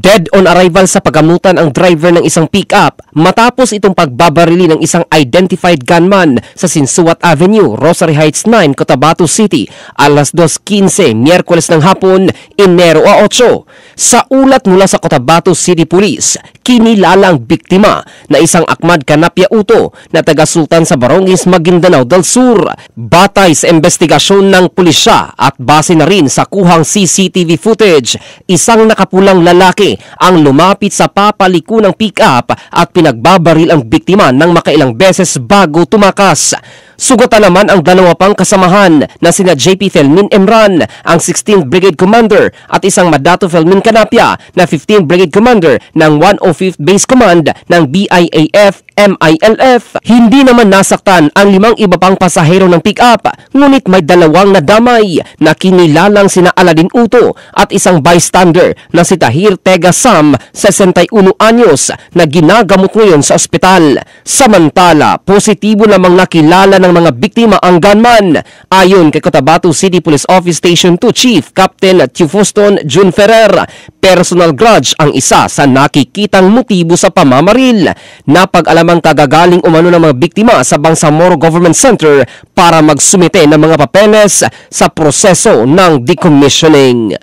Dead on arrival sa pagamutan ang driver ng isang pick-up matapos itong pagbabarili ng isang identified gunman sa Sinsuat Avenue, Rosary Heights 9, Cotabato City, alas 2:15 Miyerkules ng hapon, Enero 8. Sa ulat mula sa Cotabato City Police, kinilalang biktima na isang Ahmad Canapia Uto na taga Sultan sa Barangay Maguindanao del Sur. Batay sa investigasyon ng pulisya at base na rin sa kuhang CCTV footage, isang nakapulang lalaki ang lumapit sa papaliko ng pick-up at pinagbabaril ang biktima ng makailang beses bago tumakas. Sugatan naman ang dalawa pang kasamahan na sina JP Felmin Emran, ang 16th Brigade Commander, at isang Madato Felmin Canapia na 15th Brigade Commander ng 105th Base Command ng BIAF MILF. Hindi naman nasaktan ang 5 iba pang pasahero ng pick-up, ngunit may 2 nadamay na kinilalang sina Aladin Uto at isang bystander na si Tahir Tega Sam, 61 anyos, na ginagamot ngayon sa ospital. Samantala, positibo namang nakilala ng mga biktima ang gunman. Ayon kay Cotabato City Police Office Station 2 Chief Captain Tufoston June Ferrer, personal grudge ang isa sa nakikitang motibo sa pamamaril. Napag-alamang kagagaling umano ng mga biktima sa Bangsamoro Government Center para magsumite ng mga papeles sa proseso ng decommissioning.